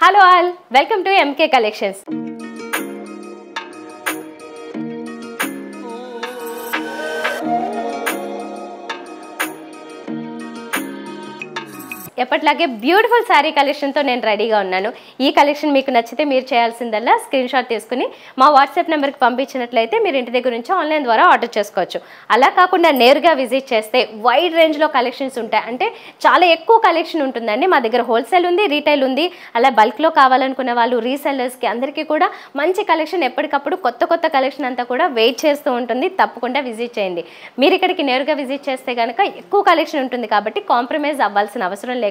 Hello all, welcome to MK Collections. ఎప్పటిలాగే beautiful sari కలెక్షన్తో నేను రెడీగా ఉన్నాను. ఈ కలెక్షన్ మీకు నచ్చితే మీరు చేయాల్సిందల్లా స్క్రీన్ షాట్ తీసుకుని మా వాట్సాప్ నెంబర్కి పంపించినట్లయితే మీరు ఇంటి దగ్గర నుంచి ఆన్లైన్ ద్వారా ఆర్డర్ చేసుకోవచ్చు. అలా కాకుండా నేరుగా విజిట్ చేస్తే వైడ్ రేంజ్లో కలెక్షన్స్ ఉంటాయి. అంటే చాలా ఎక్కువ కలెక్షన్ ఉంటుందండి. మా దగ్గర హోల్సేల్ ఉంది, రీటైల్ ఉంది. అలా బల్క్లో కావాలనుకునే వాళ్ళు రీసెల్లర్స్కి అందరికీ కూడా మంచి కలెక్షన్ ఎప్పటికప్పుడు కొత్త కలెక్షన్ అంతా కూడా వెయిట్ చేస్తూ ఉంటుంది. తప్పకుండా విజిట్ చేయండి. మీరు ఇక్కడికి నేరుగా విజిట్ చేస్తే కనుక ఎక్కువ కలెక్షన్ ఉంటుంది కాబట్టి కాంప్రమైజ్ అవ్వాల్సిన అవసరం లేకుండా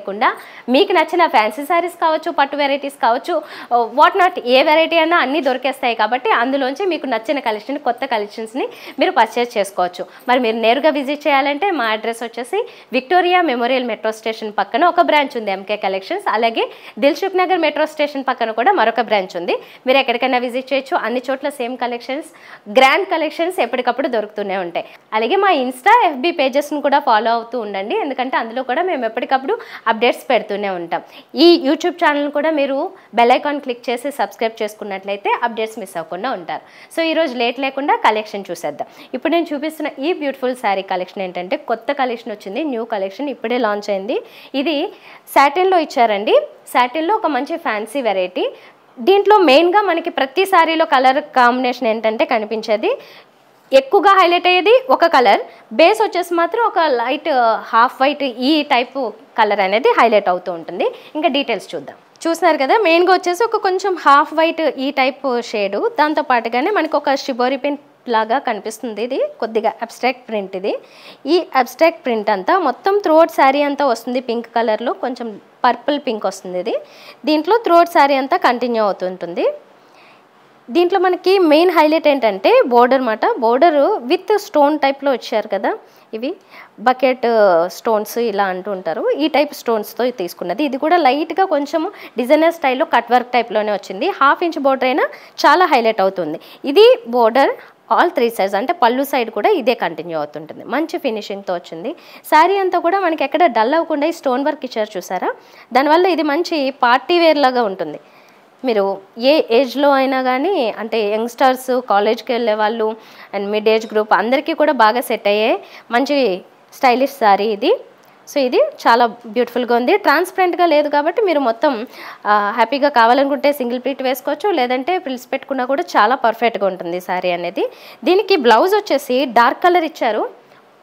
మీకు నచ్చిన ఫ్యాన్సీ సారీస్ కావచ్చు, పట్టు వెరైటీస్ కావచ్చు, వాట్ నాట్ ఏ వెరైటీ అయినా అన్నీ దొరికేస్తాయి. కాబట్టి అందులోంచి మీకు నచ్చిన కలెక్షన్, కొత్త కలెక్షన్స్ని మీరు పర్చేస్ చేసుకోవచ్చు. మరి మీరు నేరుగా విజిట్ చేయాలంటే మా అడ్రస్ వచ్చేసి విక్టోరియా మెమోరియల్ మెట్రో స్టేషన్ పక్కన ఒక బ్రాంచ్ ఉంది ఎంకే కలెక్షన్స్. అలాగే దిల్సుఖ్ నగర్ మెట్రో స్టేషన్ పక్కన కూడా మరొక బ్రాంచ్ ఉంది. మీరు ఎక్కడికైనా విజిట్ చేయొచ్చు. అన్ని చోట్ల సేమ్ కలెక్షన్స్, గ్రాండ్ కలెక్షన్స్ ఎప్పటికప్పుడు దొరుకుతూనే ఉంటాయి. అలాగే మా ఇన్స్టా, ఎఫ్బీ పేజెస్ను కూడా ఫాలో అవుతూ ఉండండి. ఎందుకంటే అందులో కూడా మేము ఎప్పటికప్పుడు అప్డేట్స్ పెడుతూనే ఉంటాం. ఈ యూట్యూబ్ ఛానల్ కూడా మీరు బెల్ ఐకాన్ క్లిక్ చేసి సబ్స్క్రైబ్ చేసుకున్నట్లయితే అప్డేట్స్ మిస్ అవ్వకుండా ఉంటారు. సో ఈరోజు లేట్ లేకుండా కలెక్షన్ చూసేద్దాం. ఇప్పుడు నేను చూపిస్తున్న ఈ బ్యూటిఫుల్ శారీ కలెక్షన్ ఏంటంటే కొత్త కలెక్షన్ వచ్చింది, న్యూ కలెక్షన్ ఇప్పుడే లాంచ్ అయింది. ఇది సాటిన్లో ఇచ్చారండి. సాటిన్లో ఒక మంచి ఫ్యాన్సీ వెరైటీ. దీంట్లో మెయిన్గా మనకి ప్రతి శారీలో కలర్ కాంబినేషన్ ఏంటంటే కనిపించేది, ఎక్కువగా హైలైట్ అయ్యేది ఒక కలర్, బేస్ వచ్చేసి మాత్రం ఒక లైట్ హాఫ్ వైట్ ఈ టైపు కలర్ అనేది హైలైట్ అవుతూ ఉంటుంది. ఇంకా డీటెయిల్స్ చూద్దాం. చూస్తున్నారు కదా, మెయిన్గా వచ్చేసి ఒక కొంచెం హాఫ్ వైట్ ఈ టైప్ షేడు, దాంతోపాటుగానే మనకు ఒక షిబోరి పెయింట్ లాగా కనిపిస్తుంది. ఇది కొద్దిగా అబ్స్ట్రాక్ట్ ప్రింట్. ఇది ఈ అబ్స్ట్రాక్ట్ ప్రింట్ అంతా మొత్తం త్రూఅవుట్ శారీ అంతా వస్తుంది. పింక్ కలర్లో కొంచెం పర్పుల్ పింక్ వస్తుంది. ఇది దీంట్లో త్రూఅవుట్ శారీ అంతా కంటిన్యూ అవుతుంటుంది. దీంట్లో మనకి మెయిన్ హైలైట్ ఏంటంటే బోర్డర్ మాట. బోర్డరు విత్ స్టోన్ టైప్లో వచ్చారు కదా, ఇవి బకెట్ స్టోన్స్ ఇలా అంటూ ఉంటారు. ఈ టైప్ స్టోన్స్తో తీసుకున్నది. ఇది కూడా లైట్గా కొంచెం డిజైనర్ స్టైల్లో కట్ వర్క్ టైప్లోనే వచ్చింది. హాఫ్ ఇంచ్ బోర్డర్ అయినా చాలా హైలైట్ అవుతుంది. ఇది బోర్డర్ ఆల్ 3 సైడ్స్, అంటే పళ్ళు సైడ్ కూడా ఇదే కంటిన్యూ అవుతుంటుంది. మంచి ఫినిషింగ్తో వచ్చింది. శారీ అంతా కూడా మనకి ఎక్కడ డల్ అవ్వకుండా ఈ స్టోన్ వర్క్ ఇచ్చారు చూసారా, దానివల్ల ఇది మంచి పార్టీ వేర్ లాగా ఉంటుంది. మీరు ఏ ఏజ్లో అయినా కానీ, అంటే యంగ్స్టర్స్, కాలేజ్కి వెళ్ళే వాళ్ళు అండ్ మిడ్ ఏజ్ గ్రూప్ అందరికీ కూడా బాగా సెట్ అయ్యే మంచి స్టైలిష్ శారీ ఇది. సో ఇది చాలా బ్యూటిఫుల్గా ఉంది. ట్రాన్స్పరెంట్గా లేదు కాబట్టి మీరు మొత్తం హ్యాపీగా కావాలనుకుంటే సింగిల్ ప్లీట్ వేసుకోవచ్చు, లేదంటే ప్రిల్స్ పెట్టుకున్నా కూడా చాలా పర్ఫెక్ట్గా ఉంటుంది శారీ అనేది. దీనికి బ్లౌజ్ వచ్చేసి డార్క్ కలర్ ఇచ్చారు,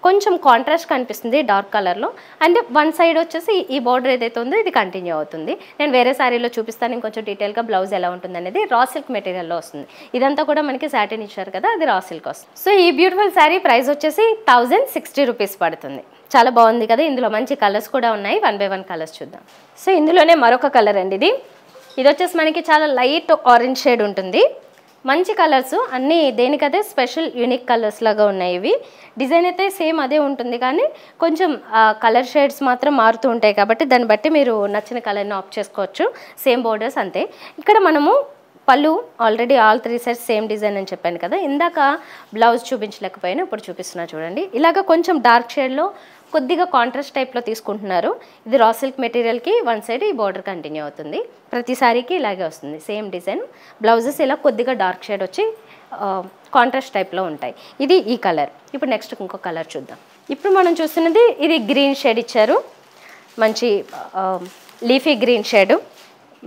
కొంచెం కాంట్రాస్ట్ కనిపిస్తుంది డార్క్ కలర్లో. అండ్ వన్ సైడ్ వచ్చేసి ఈ బార్డర్ ఏదైతే ఉందో ఇది కంటిన్యూ అవుతుంది. నేను వేరే శారీలో చూపిస్తాను ఇంకొంచెం డీటెయిల్గా బ్లౌజ్ ఎలా ఉంటుంది అనేది. రా సిల్క్ మెటీరియల్లో వస్తుంది. ఇదంతా కూడా మనకి సాటిన్ ఇచ్చారు కదా, అది రా సిల్క్ వస్తుంది. సో ఈ బ్యూటిఫుల్ శారీ ప్రైస్ వచ్చేసి 1060 రూపీస్ పడుతుంది. చాలా బాగుంది కదా. ఇందులో మంచి కలర్స్ కూడా ఉన్నాయి. 1 by 1 కలర్స్ చూద్దాం. సో ఇందులోనే మరొక కలర్ అండి. ఇది వచ్చేసి మనకి చాలా లైట్ ఆరెంజ్ షేడ్ ఉంటుంది. మంచి కలర్స్ అన్నీ దేనికదే స్పెషల్ యూనిక్ కలర్స్ లాగా ఉన్నాయి. ఇవి డిజైన్ అయితే సేమ్ అదే ఉంటుంది, కానీ కొంచెం కలర్ షేడ్స్ మాత్రం మారుతూ ఉంటాయి. కాబట్టి దాన్ని బట్టి మీరు నచ్చిన కలర్ని ఆప్ట్ చేసుకోవచ్చు. సేమ్ బోర్డర్స్ అంతే. ఇక్కడ మనము పళ్ళు already all 3 sides same design అని చెప్పాను కదా. ఇందాక బ్లౌజ్ చూపించలేకపోయినా ఇప్పుడు చూపిస్తున్నా చూడండి. ఇలాగ కొంచెం డార్క్ షేడ్లో కొద్దిగా కాంట్రాస్ట్ టైప్లో తీసుకుంటున్నారు. ఇది రా సిల్క్ మెటీరియల్కి వన్ సైడ్ ఈ బార్డర్ కంటిన్యూ అవుతుంది. ప్రతి సారీకి ఇలాగే వస్తుంది సేమ్ డిజైన్. బ్లౌజెస్ ఇలా కొద్దిగా డార్క్ షేడ్ వచ్చి కాంట్రాస్ట్ టైప్లో ఉంటాయి. ఇది ఈ కలర్. ఇప్పుడు నెక్స్ట్ ఇంకో కలర్ చూద్దాం. ఇప్పుడు మనం చూస్తున్నది ఇది గ్రీన్ షేడ్ ఇచ్చారు, మంచి లీఫీ గ్రీన్ షేడ్.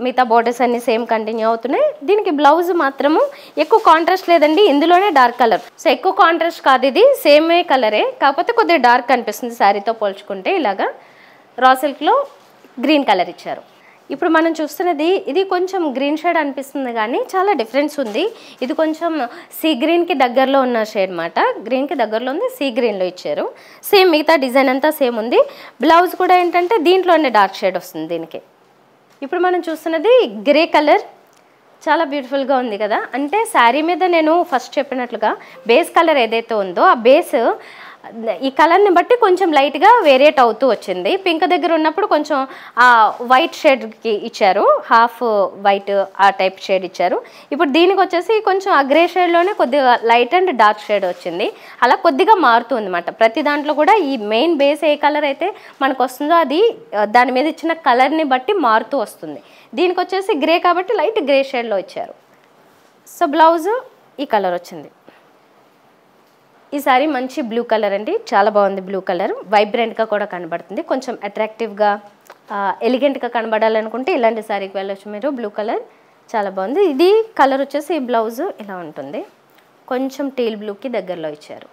మిగతా బోర్డర్స్ అన్నీ సేమ్ కంటిన్యూ అవుతున్నాయి. దీనికి బ్లౌజ్ మాత్రము ఎక్కువ కాంట్రాస్ట్ లేదండి, ఇందులోనే డార్క్ కలర్. సో ఎక్కువ కాంట్రాస్ట్ కాదు, ఇది సేమే కలరే, కాకపోతే కొద్దిగా డార్క్ కనిపిస్తుంది శారీతో పోల్చుకుంటే. ఇలాగా రా సిల్క్లో గ్రీన్ కలర్ ఇచ్చారు. ఇప్పుడు మనం చూస్తున్నది ఇది కొంచెం గ్రీన్ షేడ్ అనిపిస్తుంది, కానీ చాలా డిఫరెన్స్ ఉంది. ఇది కొంచెం సీ గ్రీన్కి దగ్గరలో ఉన్న షేడ్ మాట. గ్రీన్కి దగ్గరలో ఉంది, సీ గ్రీన్లో ఇచ్చారు. సేమ్ మిగతా డిజైన్ అంతా సేమ్ ఉంది. బ్లౌజ్ కూడా ఏంటంటే దీంట్లోనే డార్క్ షేడ్ వస్తుంది దీనికి. ఇప్పుడు మనం చూస్తున్నది గ్రే కలర్. చాలా బ్యూటిఫుల్గా ఉంది కదా. అంటే శారీ మీద నేను ఫస్ట్ చెప్పినట్లుగా బేస్ కలర్ ఏదైతే ఉందో ఆ బేస్ ఈ కలర్ని బట్టి కొంచెం లైట్గా వేరియేట్ అవుతూ వచ్చింది. పింక్ దగ్గర ఉన్నప్పుడు కొంచెం ఆ వైట్ షేడ్కి ఇచ్చారు, హాఫ్ వైట్ ఆ టైప్ షేడ్ ఇచ్చారు. ఇప్పుడు దీనికి వచ్చేసి కొంచెం ఆ గ్రే షేడ్లోనే కొద్దిగా లైట్ అండ్ డార్క్ షేడ్ వచ్చింది. అలా కొద్దిగా మారుతుంది అన్నమాట. ప్రతి దాంట్లో కూడా ఈ మెయిన్ బేస్ ఏ కలర్ అయితే మనకు వస్తుందో అది దాని మీద ఇచ్చిన కలర్ని బట్టి మారుతూ వస్తుంది. దీనికి వచ్చేసి గ్రే కాబట్టి లైట్ గ్రే షేడ్లో ఇచ్చారు. సో బ్లౌజ్ ఈ కలర్ వచ్చింది. ఈ సారీ మంచి బ్లూ కలర్ అండి, చాలా బాగుంది. బ్లూ కలర్ వైబ్రెంట్గా కూడా కనబడుతుంది, కొంచెం అట్రాక్టివ్గా ఎలిగెంట్గా కనబడాలనుకుంటే ఇలాంటి సారీకి వెళ్ళొచ్చు మీరు. బ్లూ కలర్ చాలా బాగుంది. ఇది కలర్ వచ్చేసి ఈ బ్లౌజ్ ఇలా ఉంటుంది, కొంచెం టీల్ బ్లూకి దగ్గరలో ఇచ్చారు.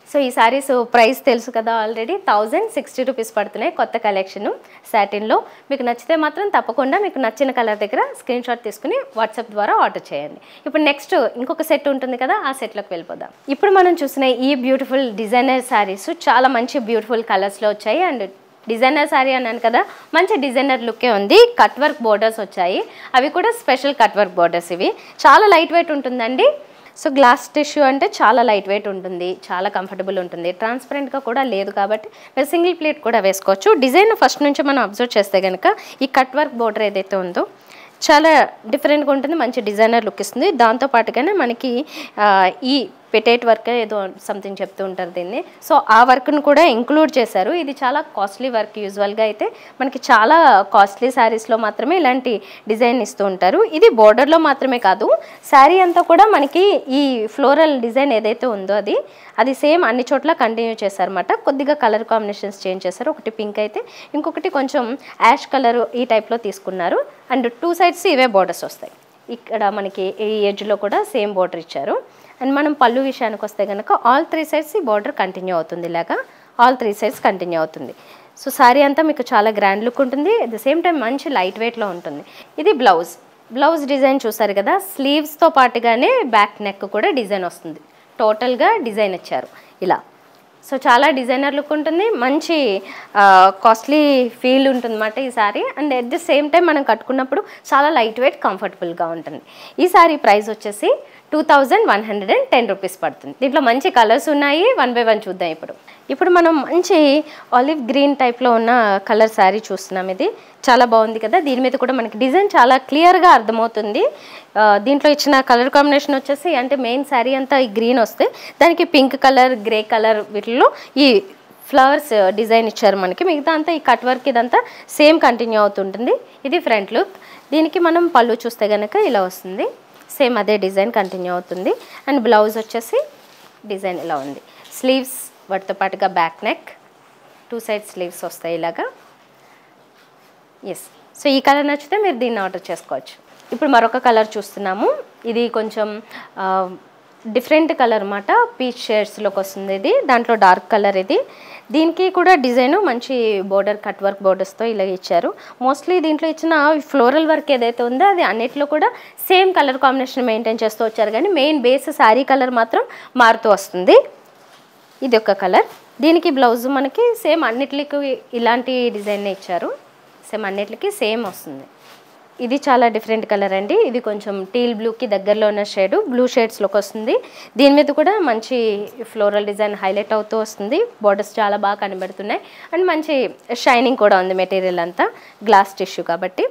సో ఈ సారీస్ ప్రైస్ తెలుసు కదా ఆల్రెడీ, 1060 రూపీస్ పడుతున్నాయి. కొత్త కలెక్షను సాటిన్లో. మీకు నచ్చితే మాత్రం తప్పకుండా మీకు నచ్చిన కలర్ దగ్గర స్క్రీన్ షాట్ తీసుకుని వాట్సాప్ ద్వారా ఆర్డర్ చేయండి. ఇప్పుడు నెక్స్ట్ ఇంకొక సెట్ ఉంటుంది కదా, ఆ సెట్లోకి వెళ్ళిపోదాం. ఇప్పుడు మనం చూసిన ఈ బ్యూటిఫుల్ డిజైనర్ శారీస్ చాలా మంచి బ్యూటిఫుల్ కలర్స్లో వచ్చాయి. అండ్ డిజైనర్ శారీ అన్నాను కదా, మంచి డిజైనర్ లుక్కే ఉంది. కట్ వర్క్ బోర్డర్స్ వచ్చాయి, అవి కూడా స్పెషల్ కట్ వర్క్ బోర్డర్స్. ఇవి చాలా లైట్ వెయిట్ ఉంటుందండి. సో గ్లాస్ టిష్యూ అంటే చాలా లైట్ వెయిట్ ఉంటుంది, చాలా కంఫర్టబుల్ ఉంటుంది. ట్రాన్స్పరెంట్గా కూడా లేదు కాబట్టి మీరు సింగిల్ ప్లేట్ కూడా వేసుకోవచ్చు. డిజైన్ ఫస్ట్ నుంచి మనం అబ్జర్వ్ చేస్తే కనుక ఈ కట్ వర్క్ బోర్డర్ ఏదైతే ఉందో చాలా డిఫరెంట్గా ఉంటుంది, మంచి డిజైనర్ లుక్ ఇస్తుంది. దాంతోపాటుగానే మనకి ఈ పెటేట్ వర్క్ ఏదో సంథింగ్ చెప్తూ ఉంటారు దీన్ని. సో ఆ వర్క్ను కూడా ఇంక్లూడ్ చేశారు. ఇది చాలా కాస్ట్లీ వర్క్. యూజువల్గా అయితే మనకి చాలా కాస్ట్లీ శారీస్లో మాత్రమే ఇలాంటి డిజైన్ ఇస్తూ ఉంటారు. ఇది బోర్డర్లో మాత్రమే కాదు, శారీ అంతా కూడా మనకి ఈ ఫ్లోరల్ డిజైన్ ఏదైతే ఉందో అది సేమ్ అన్ని చోట్ల కంటిన్యూ చేశారన్నమాట. కొద్దిగా కలర్ కాంబినేషన్స్ చేంజ్ చేశారు. ఒకటి పింక్ అయితే ఇంకొకటి కొంచెం యాష్ కలర్ ఈ టైప్లో తీసుకున్నారు. అండ్ 2 సైడ్స్ ఇవే బోర్డర్స్ వస్తాయి. ఇక్కడ మనకి ఈ ఎడ్జ్లో కూడా సేమ్ బోర్డర్ ఇచ్చారు. అండ్ మనం పళ్ళు విషయానికి వస్తే కనుక ఆల్ 3 సైడ్స్ ఈ బార్డర్ కంటిన్యూ అవుతుంది. ఇలాగా ఆల్ 3 సైడ్స్ కంటిన్యూ అవుతుంది. సో శారీ అంతా మీకు చాలా గ్రాండ్ లుక్ ఉంటుంది, అట్ ద సేమ్ టైం మంచి లైట్ వెయిట్లో ఉంటుంది. ఇది బ్లౌజ్ డిజైన్ చూసారు కదా, స్లీవ్స్తో పాటుగానే బ్యాక్ నెక్ కూడా డిజైన్ వస్తుంది. టోటల్గా డిజైన్ ఇచ్చారు ఇలా. సో చాలా డిజైనర్ లుక్ ఉంటుంది, మంచి కాస్ట్లీ ఫీల్ ఉంటుంది అన్నమాట ఈ sorry. And at the same time మనం కట్టుకున్నప్పుడు చాలా లైట్ వెయిట్ కంఫర్టబుల్గా ఉంటుంది. ఈ సారీ ప్రైస్ వచ్చేసి 2110 రూపీస్ పడుతుంది. దీంట్లో మంచి కలర్స్ ఉన్నాయి, 1 బై 1 చూద్దాం. ఇప్పుడు మనం మంచి ఆలివ్ గ్రీన్ టైప్లో ఉన్న కలర్ శారీ చూస్తున్నాం. ఇది చాలా బాగుంది కదా, దీని మీద కూడా మనకి డిజైన్ చాలా క్లియర్గా అర్థమవుతుంది. దీంట్లో ఇచ్చిన కలర్ కాంబినేషన్ వచ్చేసి అంటే మెయిన్ శారీ అంతా ఈ గ్రీన్ వస్తే దానికి పింక్ కలర్, గ్రే కలర్ వీటిలో ఈ ఫ్లవర్స్ డిజైన్ ఇచ్చారు మనకి. మిగతా అంతా ఈ కట్ వర్క్ ఇదంతా సేమ్ కంటిన్యూ అవుతుంటుంది. ఇది ఫ్రంట్ లుక్. దీనికి మనం పళ్ళు చూస్తే కనుక ఇలా వస్తుంది, సేమ్ అదే డిజైన్ కంటిన్యూ అవుతుంది. అండ్ బ్లౌజ్ వచ్చేసి డిజైన్ ఇలా ఉంది. స్లీవ్స్ వాటితో పాటుగా బ్యాక్ నెక్, 2 సైడ్ స్లీవ్స్ వస్తాయి ఇలాగా. ఎస్, సో ఈ కలర్ నచ్చితే మీరు దీన్ని ఆర్డర్ చేసుకోవచ్చు. ఇప్పుడు మరొక కలర్ చూస్తున్నాము. ఇది కొంచెం డిఫరెంట్ కలర్ అన్నమాట, పీచ్ షేడ్స్లోకి వస్తుంది. ఇది దాంట్లో డార్క్ కలర్. ఇది దీనికి కూడా డిజైన్ మంచి బోర్డర్, కట్ వర్క్ బోర్డర్స్తో ఇలా ఇచ్చారు. మోస్ట్లీ దీంట్లో ఇచ్చిన ఫ్లోరల్ వర్క్ ఏదైతే ఉందో అది అన్నిట్లో కూడా సేమ్ కలర్ కాంబినేషన్ మెయింటైన్ చేస్తూ వచ్చారు, కానీ మెయిన్ బేస్ శారీ కలర్ మాత్రం మారుతూ వస్తుంది. ఇది ఒక కలర్. దీనికి బ్లౌజ్ మనకి సేమ్ అన్నిటికి ఇలాంటి డిజైన్నే ఇచ్చారు, సేమ్ అన్నిటికి సేమ్ వస్తుంది. ఇది చాలా డిఫరెంట్ కలర్ అండి. ఇది కొంచెం టీల్ బ్లూకి దగ్గరలో ఉన్న షేడు, బ్లూ షేడ్స్లోకి వస్తుంది. దీని మీద కూడా మంచి ఫ్లోరల్ డిజైన్ హైలైట్ అవుతూ వస్తుంది. బోర్డర్స్ చాలా బాగా కనబడుతున్నాయి. అండ్ మంచి షైనింగ్ కూడా ఉంది. మెటీరియల్ అంతా గ్లాస్ టిష్యూ కాబట్టి.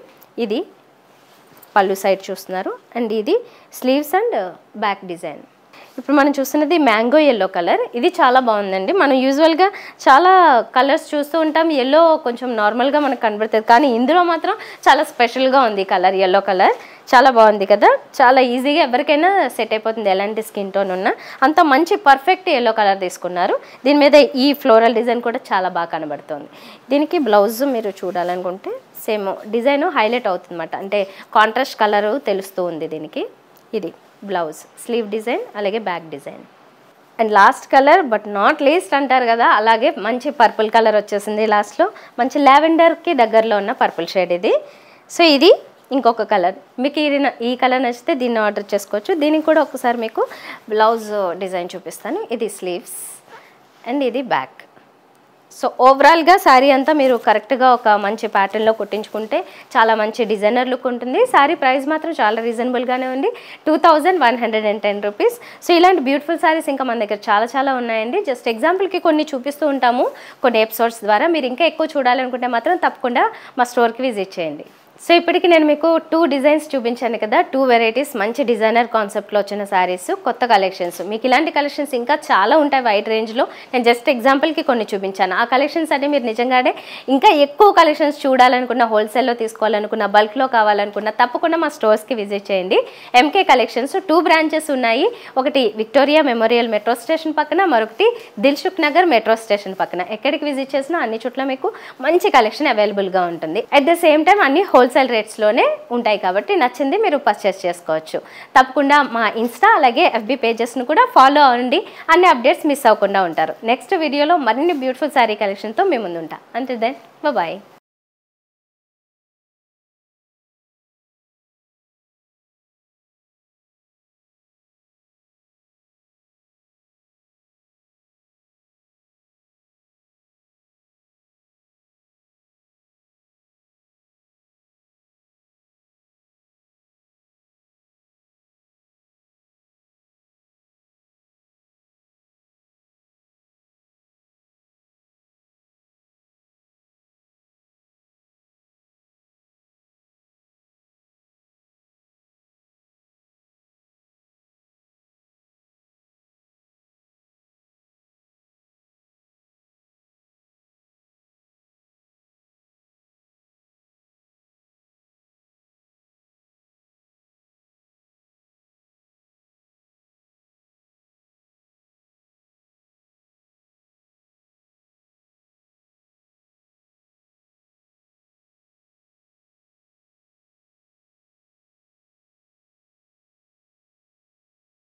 ఇది పళ్ళు సైడ్ చూస్తున్నారు. అండ్ ఇది స్లీవ్స్ అండ్ బ్యాక్ డిజైన్. ఇప్పుడు మనం చూస్తున్నది మ్యాంగో ఎల్లో కలర్. ఇది చాలా బాగుందండి. మనం యూజువల్గా చాలా కలర్స్ చూస్తూ ఉంటాం, ఎల్లో కొంచెం నార్మల్గా మనకు కనబడుతుంది, కానీ ఇందులో మాత్రం చాలా స్పెషల్గా ఉంది కలర్. ఎల్లో కలర్ చాలా బాగుంది కదా, చాలా ఈజీగా ఎవరికైనా సెట్ అయిపోతుంది, ఎలాంటి స్కిన్ టోన్ ఉన్నా. అంత మంచి పర్ఫెక్ట్ ఎల్లో కలర్ తీసుకున్నారు. దీని మీద ఈ ఫ్లోరల్ డిజైన్ కూడా చాలా బాగా కనబడుతుంది. దీనికి బ్లౌజ్ మీరు చూడాలనుకుంటే సేమ్ డిజైన్ హైలైట్ అవుతుంది అన్నమాట, అంటే కాంట్రాస్ట్ కలరు తెలుస్తూ ఉంది దీనికి. ఇది బ్లౌజ్, స్లీవ్ డిజైన్, అలాగే back design. And last colour but not least అంటారు కదా, అలాగే మంచి పర్పుల్ కలర్ వచ్చేసింది లాస్ట్లో. మంచి లావెండర్కి దగ్గరలో ఉన్న పర్పుల్ షేడ్ ఇది. సో ఇది ఇంకొక కలర్. మీకు ఈ కలర్ నచ్చితే దీన్ని ఆర్డర్ చేసుకోవచ్చు. దీనికి కూడా ఒకసారి మీకు బ్లౌజ్ డిజైన్ చూపిస్తాను. ఇది స్లీవ్స్ అండ్ ఇది బ్యాక్. సో ఓవరాల్గా శారీ అంతా మీరు కరెక్ట్గా ఒక మంచి ప్యాటర్న్లో కుట్టించుకుంటే చాలా మంచి డిజైనర్ లుక్ ఉంటుంది. శారీ ప్రైస్ మాత్రం చాలా రీజనబుల్గానే ఉంది, 2110 రూపీస్. సో ఇలాంటి బ్యూటిఫుల్ శారీస్ ఇంకా మన దగ్గర చాలా ఉన్నాయండి. జస్ట్ ఎగ్జాంపుల్కి కొన్ని చూపిస్తూ ఉంటాము కొన్ని ఎపిసోడ్స్ ద్వారా. మీరు ఇంకా ఎక్కువ చూడాలనుకుంటే మాత్రం తప్పకుండా మా స్టోర్కి విజిట్ చేయండి. సో ఇప్పటికి నేను మీకు 2 డిజైన్స్ చూపించాను కదా, 2 వెరైటీస్ మంచి డిజైనర్ కాన్సెప్ట్లో వచ్చిన శారీస్, కొత్త కలెక్షన్స్. మీకు ఇలాంటి కలెక్షన్స్ ఇంకా చాలా ఉంటాయి వైడ్ రేంజ్లో. నేను జస్ట్ ఎగ్జాంపుల్కి కొన్ని చూపించాను. ఆ కలెక్షన్స్ అంటే మీరు నిజంగానే ఇంకా ఎక్కువ కలెక్షన్స్ చూడాలనుకున్న, హోల్సేల్లో తీసుకోవాలనుకున్న, బల్క్లో కావాలనుకున్న తప్పకుండా మా స్టోర్స్కి విజిట్ చేయండి. ఎంకే కలెక్షన్స్ 2 బ్రాంచెస్ ఉన్నాయి. ఒకటి విక్టోరియా మెమోరియల్ మెట్రో స్టేషన్ పక్కన, మరొకటి దిల్సుఖ్ నగర్ మెట్రో స్టేషన్ పక్కన. ఎక్కడికి విజిట్ చేసినా అన్ని చోట్ల మీకు మంచి కలెక్షన్ అవైలబుల్గా ఉంటుంది. అట్ ద సేమ్ టైం అన్ని హోల్సేల్ రేట్స్లోనే ఉంటాయి కాబట్టి నచ్చింది మీరు పర్చేస్ చేసుకోవచ్చు. తప్పకుండా మా ఇన్స్టా అలాగే FB పేజెస్ను కూడా ఫాలో అవ్వండి. అన్ని అప్డేట్స్ మిస్ అవ్వకుండా ఉంటారు. నెక్స్ట్ వీడియోలో మరిన్ని బ్యూటిఫుల్ శారీ కలెక్షన్తో మీ ముందు ఉంటా. అంటే దెన్ బాయ్.